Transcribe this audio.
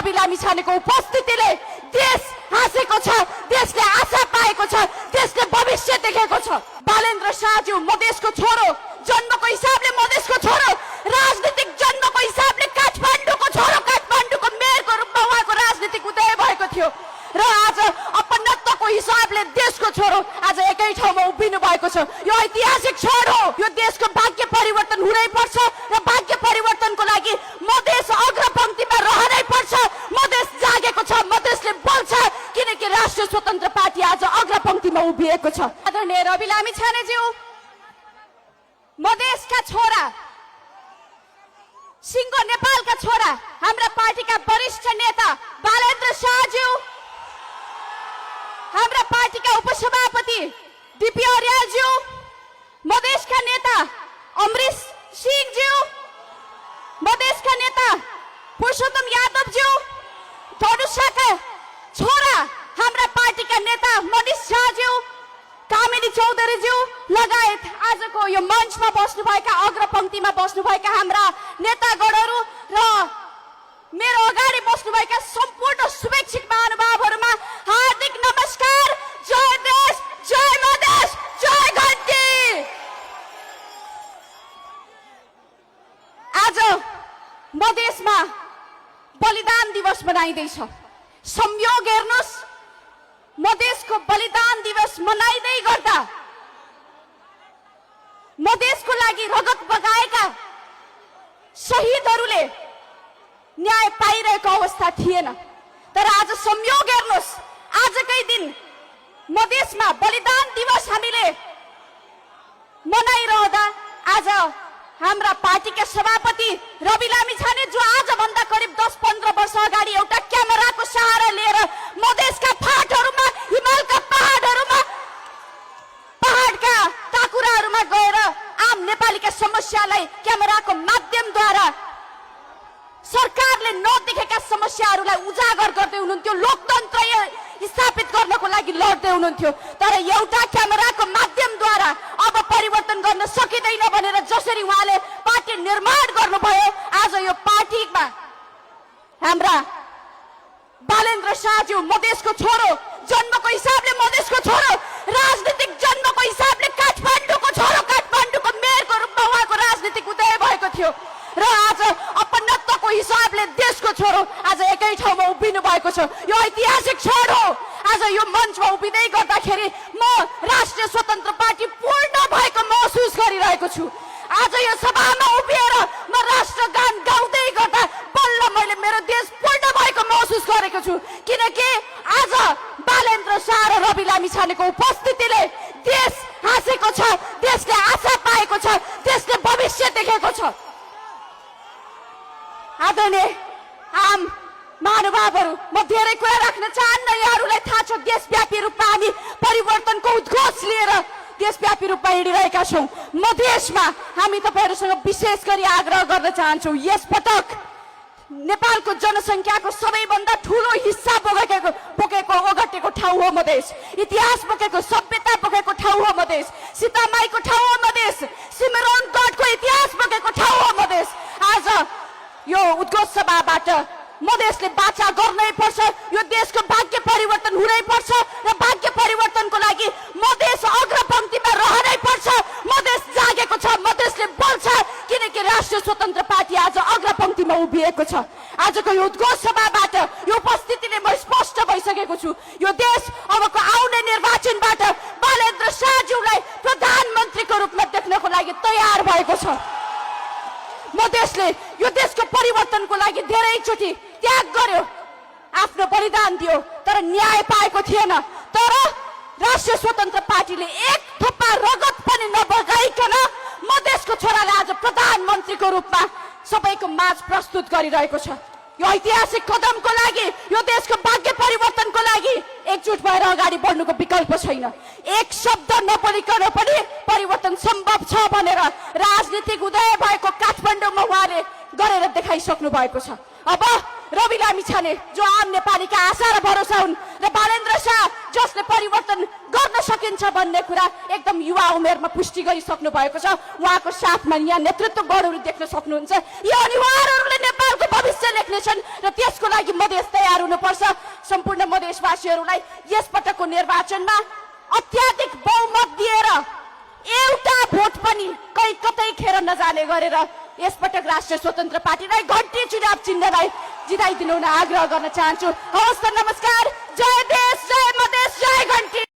रवि लामिछानेको उपस्थितिले देश हाँसेको छ, देशले आशा पाएको छ, देशले भविष्य देखेको छ। बालेन्द्र शाहज्यू मधेसको छोरो, जन्मको हिसाबले मधेसको छोरो, राजनीतिक जन्मको हिसाबले काठमाडौँको छोरो, काठमाडौँको मेयरको रूपमा उहाँको राजनीतिक उदय भएको थियो र आज अपनत्वको हिसाबले देशको छोरो आज एकै ठाउँमा उभिनु भएको छ। यो ऐतिहासिक क्षण हो। यो देशको भाग्य परिवर्तन हुनै पर्छ र भाग्य परिवर्तनको लागि मधेस अग्रपंक्तिमा रहनै पर्छ। मधेस जागेको छ, मधेसले बोल्छ, किनकि राष्ट्रिय स्वतन्त्र पार्टी आज अग्रपंक्तिमा उभिएको छ। आदरणीय रवि लामिछानेज्यू, मधेसका छोरा, सिङ्गो नेपालका छोरा, हाम्रा पार्टीका वरिष्ठ नेता बालेन्द्र शाहज्यू, हाम्रा पार्टीका उपसभापति डीपी अर्यालज्यू, मधेसका नेता अमरीश सिंहज्यू, मधेसका नेता पुरुषोत्तम यादवज्यू, धनुषाका छोरा हाम्रा पार्टीका नेता मनिष शाहज्यू, कामिनी चौधरीज्यू लगायत आजको यो मञ्चमा बस्नुभएका, अग्रपंक्तिमा बस्नुभएका हाम्रा नेतागणहरू र मेरो अगाडि बस्नुभएका सम्पूर्ण शुभेच्छुक महानुभावहरूमा हार्दिक नमस्कार। जय देश, जय मधेस, जय घन्टी। आज मधेसमा बलिदान दिवस मनाइँदैछ। संयोग हेर्नुहोस्, मधेसको बलिदान दिवस मनाइँदै गर्दा मधेसको लागि रगत बगाएका शहीदहरूले न्याय पाइरहेको अवस्था थिएन। तर आज संयोग हेर्नुहोस्, आजकै दिन मधेसमा बलिदान दिवस हामीले मनाइरहँदा आज हाम्रा पार्टीका सभापति रवि लामिछाने, जो आजभन्दा करिब 10-15 वर्ष अगाडि एउटा क्यामेराको सहारा लिएर मधेसका फाँटहरूमा, हिमालका पहाडहरूमा, पहाडका टाकुराहरूमा गएर आम नेपालीका समस्यालाई क्यामेराको माध्यमद्वारा सरकारले नदेखेका समस्याहरूलाई उजागर गर्दै हुनुहुन्थ्यो, लोकतन्त्र स्थापित गर्नको लागि लड्दै हुनुहुन्थ्यो। तर एउटा क्यामेराको माध्यमद्वारा अब परिवर्तन गर्न सकिँदैन भनेर जसरी उहाँले पार्टी निर्माण गर्नुभयो, आज यो पार्टीमा हाम्रा बालेन्द्र शाहज्यू मधेसको छोरो, जन्मको हिसाबले मधेसको छोरो, राजनीतिक जन्मको हिसाबले काठमाडौँको छोरो, काठमाडौँको मेयरको रूपमा उहाँको राजनीतिक उदय भएको थियो र आज अपनत्वको हिसाबले देशको छोरो आज एकै ठाउँमा उभिनु भएको छ। यो ऐतिहासिक क्षण हो। आज यो मञ्चमा उभिँदै गर्दाखेरि म राष्ट्रिय स्वतन्त्र पार्टी पूर्ण भएको महसुस गरिरहेको छु। आज यो सभामा उभिएर म राष्ट्रगान गाउँदै गर्दा बल्ल मैले मेरो देश पूर्ण भएको महसुस गरेको छु, किनकि आज बालेन्द्र शाह र रवि लामिछानेको उपस्थितिले देश हाँसेको छ, देशले आशा पाएको छ, देशले भविष्य देखेको छ। आदरणीय आम महानुभावहरू, म धेरै कुरा राख्न चाहन्न। यहाँहरूलाई थाहा छ, देशव्यापी रूपमा हामी परिवर्तनको उद्घोष लिएर देशव्यापी रूपमा हिँडिरहेका छौँ। मधेसमा हामी तपाईँहरूसँग विशेष गरी आग्रह गर्न चाहन्छौँ, यस पटक नेपालको जनसङ्ख्याको सबैभन्दा ठुलो हिस्सा बोकेको ओगटेको ठाउँ हो मधेस। इतिहास बोकेको, सभ्यता बोकेको ठाउँ हो मधेस। सीतामाईको ठाउँ हो मधेस। सिमरौनगढको इतिहास बोकेको ठाउँ हो मधेस। आज यो उद्घोष सभाबाट मधेसले बाचा गर्नै पर्छ। यो देशको भाग्य परिवर्तन हुनै पर्छ र भाग्य परिवर्तनको लागि मधेस अग्रपंक्तिमा रहनै पर्छ। मधेस जागेको छ, मधेसले बोल्छ, किनकि राष्ट्रिय स्वतन्त्र पार्टी आज अग्रपंक्तिमा उभिएको छ। आजको यो उद्घोष सभाबाट यो उपस्थितिले म स्पष्ट भइसकेको छु, यो देश अबको आउने निर्वाचनबाट बालेन्द्र शाहज्यूलाई प्रधानमन्त्रीको रूपमा देख्नको लागि तयार भएको छ। मधेसले यो देशको परिवर्तनको लागि धेरैचोटि त्याग गर्यो, आफ्नो बलिदान दियो, तर न्याय पाएको थिएन। तर राष्ट्रिय स्वतन्त्र पार्टीले एक थोपा रगत पनि नबगाइकन मधेसको छोरालाई आज प्रधानमन्त्रीको रूपमा सबैको माझ प्रस्तुत गरिरहेको छ। यो ऐतिहासिक कदमको लागि, यो देशको भाग्य परिवर्तनको लागि एकजुट भएर अगाडि बढ्नुको विकल्प छैन। एक शब्द नबोलिकन पनि परिवर्तन सम्भव छ भनेर राजनीतिक उदय भएको काठमाडौँमा उहाँले गरेर देखाइसक्नु भएको छ। अब रवि लामिछाने जो आम नेपालीका आशा र भरोसा हुन् र बालेन्द्र शाह जसले परिवर्तन गर्न सकिन्छ भन्ने कुरा एकदम युवा उमेरमा पुष्टि गरिसक्नु भएको छ। उहाँको साथमा यहाँ नेतृत्व गणहरू देख्न सक्नुहुन्छ। यो अनिवार्यहरूले नेपालको भविष्य लेख्नेछन् र त्यसको लागि मधेस तयार हुनुपर्छ। सम्पूर्ण मधेसवासीहरूलाई यसपटकको निर्वाचनमा अत्याधिक बहुमत दिएर एउटा भोट पनि कतै खेर नजाने गरेर यसपटक राष्ट्रिय स्वतन्त्र पार्टीलाई घन्टी चुनाव चिन्हलाई जिताइदिनु हुन आग्रह गर्न चाहन्छु। हवस् त, नमस्कार। जय देश, जय मधेस, जय घन्टी।